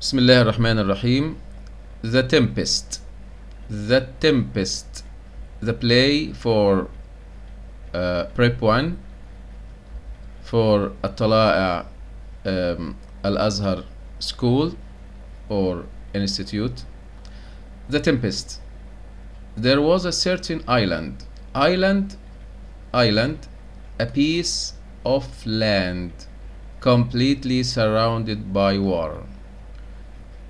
Bismillah ar-Rahman ar-Rahim. The Tempest. The Tempest. The play for Prep 1 for At-Tala'a Al-Azhar School or Institute. The Tempest. There was a certain island. Island, a piece of land completely surrounded by water.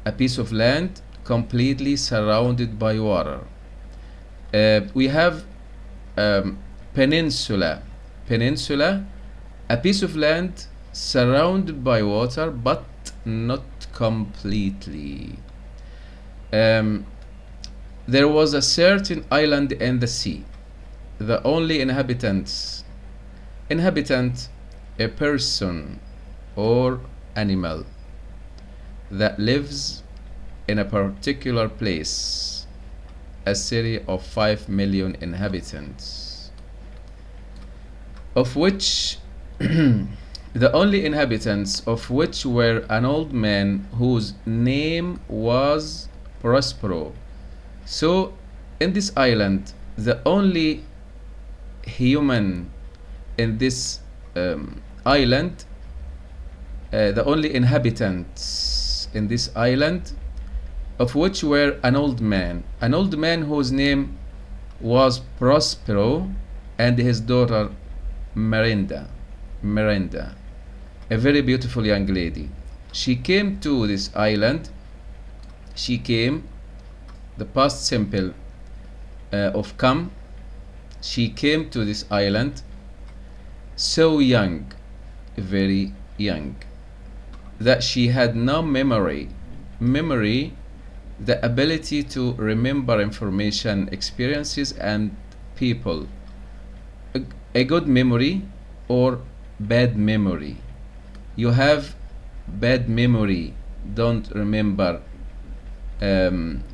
A piece of land completely surrounded by water. We have peninsula. Peninsula, a piece of land surrounded by water, but not completely. There was a certain island in the sea. The only inhabitant, a person or animal that lives in a particular place, a city of 5 million inhabitants, of which the only inhabitants of which were an old man whose name was Prospero. So in this island, the only human in this island, the only inhabitants in this island, of which were an old man whose name was Prospero, and his daughter Miranda, a very beautiful young lady. She came to this island. She came, the past simple of come. She came to this island so young, very young, that she had no memory, the ability to remember information, experiences, and people. A good memory or bad memory. You have bad memory, don't remember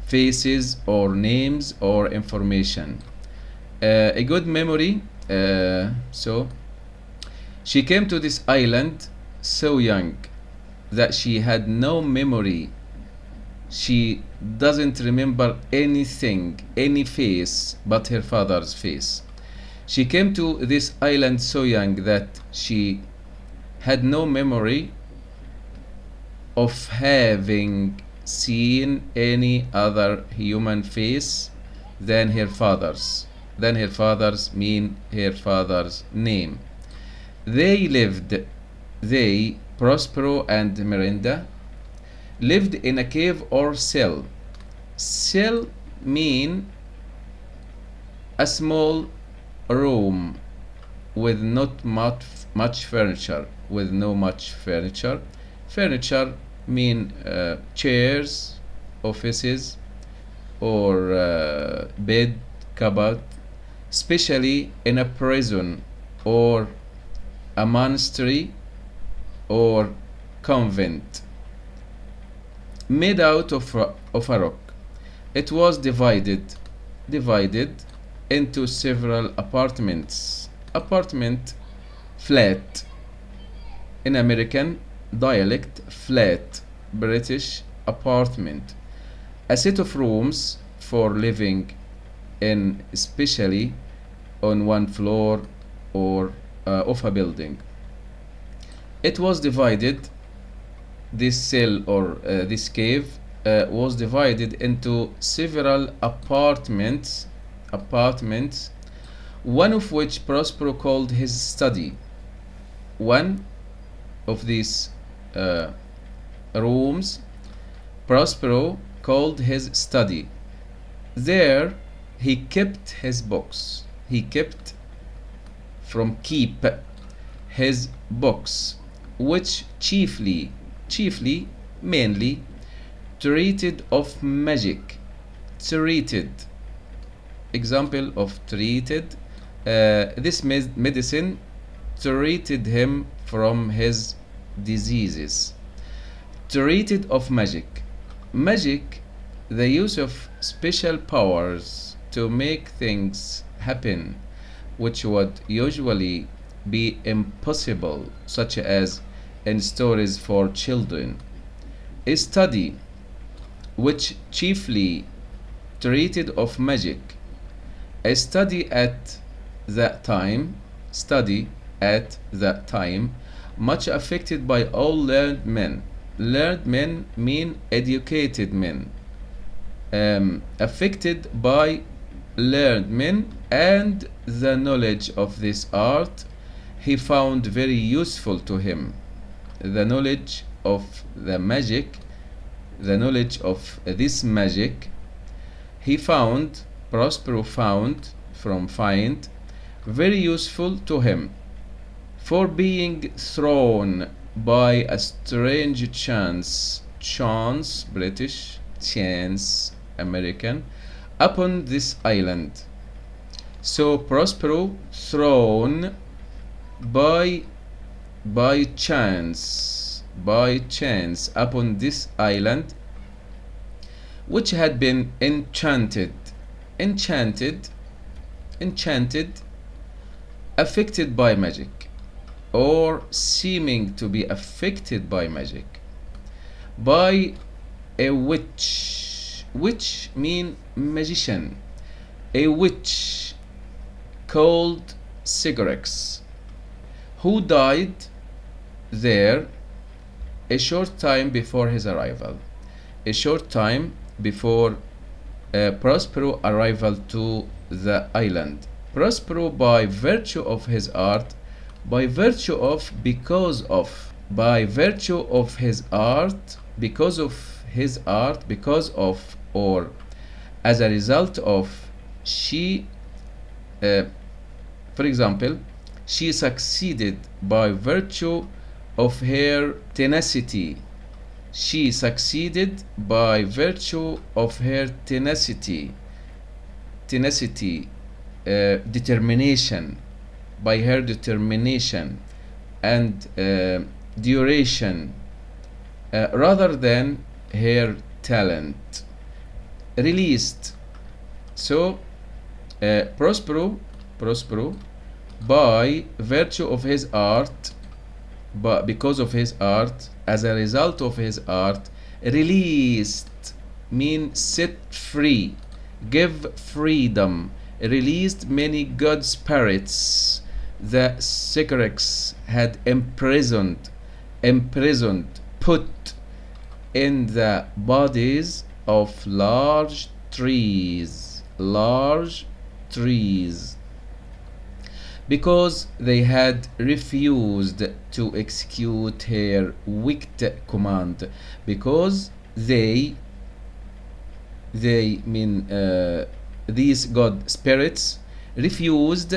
faces or names or information. A good memory. So she came to this island so young that she had no memory. She doesn't remember anything, any face but her father's face. She came to this island so young that she had no memory of having seen any other human face than her father's. Mean her father's name. They, Prospero and Miranda, lived in a cave or cell. Cell mean a small room with not much furniture, Furniture mean chairs, offices, or bed, cupboard, especially in a prison or a monastery or convent, made out of a rock. It was divided into several apartments. Apartment, flat. In American dialect, flat. British, apartment. A set of rooms for living in, especially on one floor or of a building. It was divided, this cell or this cave was divided into several apartments, one of which Prospero called his study. One of these rooms Prospero called his study. There he kept his books. Keep his books, which chiefly, mainly treated of magic. Example of treated. This medicine treated him from his diseases. Treated of magic. Magic, the use of special powers to make things happen which would usually be impossible, such as in stories for children. A study which chiefly treated of magic. A study at that time, much affected by all learned men. Learned men mean educated men. Affected by learned men, and the knowledge of this art he found very useful to him. The knowledge of the magic, the knowledge of this magic, he found, Prospero found, from find, very useful to him, for being thrown by a strange chance, British, chance, American, upon this island. So Prospero thrown by chance upon this island, which had been enchanted, affected by magic, or seeming to be affected by magic, by a witch mean magician, a witch called Sycorax, who died there a short time before his arrival, a short time before Prospero arrival to the island. Prospero, by virtue of his art, because of or as a result of, for example, she succeeded by virtue of her tenacity. She succeeded by virtue of her determination, by her determination and duration, rather than her talent. Released. So Prospero, by virtue of his art, but because of his art, as a result of his art, released mean set free, give freedom, released many good spirits that Sycorax had imprisoned, put in the bodies of large trees, because they had refused to execute her wicked command, because they mean these god spirits refused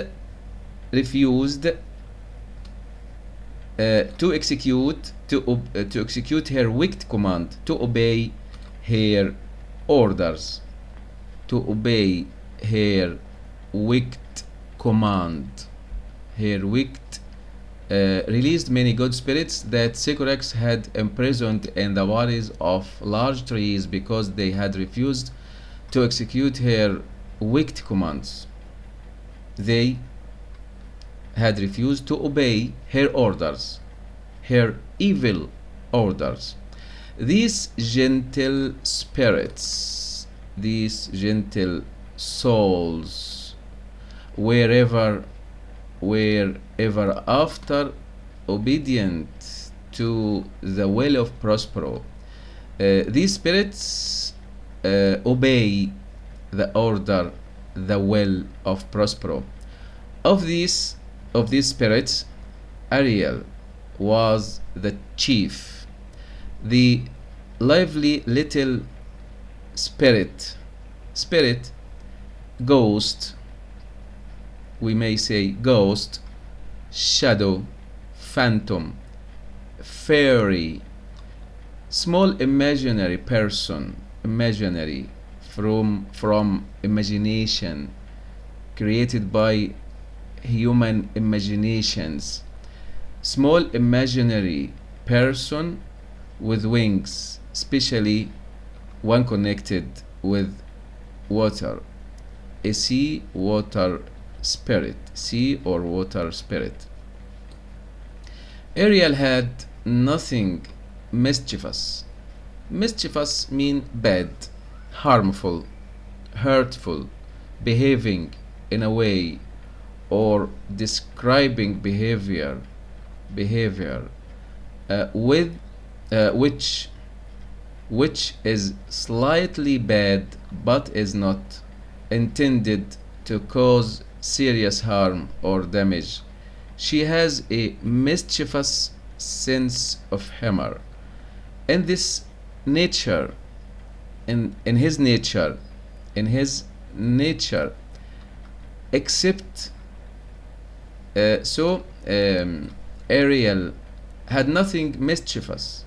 to execute her wicked command, to obey her orders, to obey her wicked command. Her wicked released many good spirits that Sycorax had imprisoned in the bodies of large trees, because they had refused to execute her wicked commands. They had refused to obey her orders, her evil orders. These gentle spirits, these gentle souls, wherever after obedient to the will of Prospero, these spirits obey the order, the will of Prospero. Of these spirits, Ariel was the chief, the lively little spirit, ghost, we may say ghost, shadow, phantom, fairy, small imaginary person, imaginary from imagination, created by human imaginations, small imaginary person with wings, especially one connected with water, a sea or water spirit. Ariel had nothing mischievous, Mischievous mean bad, harmful, hurtful, behaving in a way, or describing behavior with which is slightly bad but is not intended to cause serious harm or damage. She has a mischievous sense of humor. In this nature, in his nature, in his nature, except Ariel had nothing mischievous,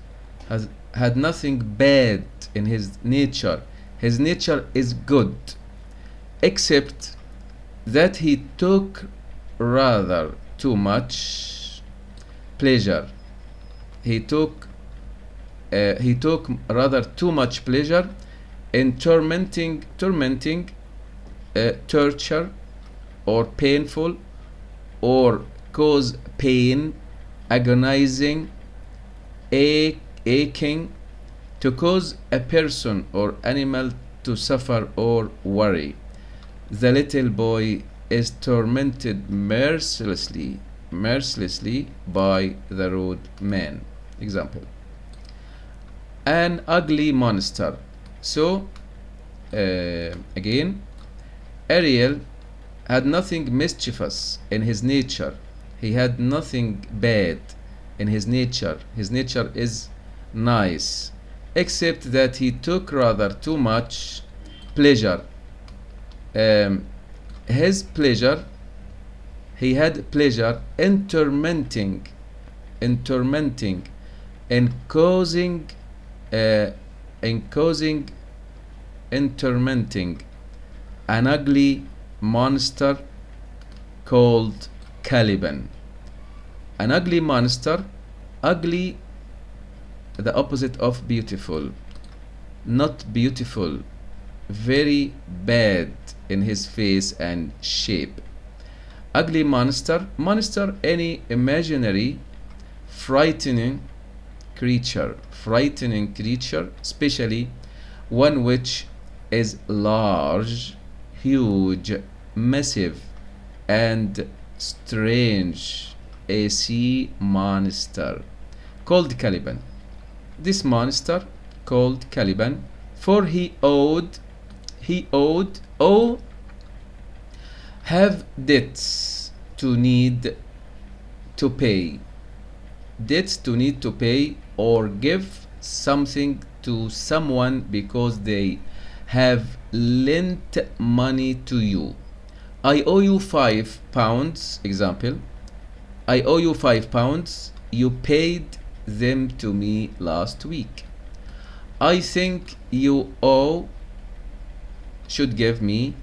had nothing bad in his nature. His nature is good, except that he took rather too much pleasure. He took rather too much pleasure in tormenting, torture, or painful, or cause pain, agonizing, aching, to cause a person or animal to suffer or worry. The little boy is tormented mercilessly by the rude man. Example: an ugly monster. So again, Ariel had nothing mischievous in his nature. He had nothing bad in his nature. His nature is nice, except that he took rather too much pleasure. His pleasure, he had pleasure in tormenting, in causing, an ugly monster called Caliban. An ugly monster, ugly, the opposite of beautiful, not beautiful, very bad in his face and shape. Ugly monster, any imaginary frightening creature, especially one which is large, huge, massive, and strange. A sea monster called Caliban. This monster called Caliban, for he owed have debts to need to pay, or give something to someone because they have lent money to you. I owe you £5. Example: I owe you £5. You paid them to me last week. I think you should give me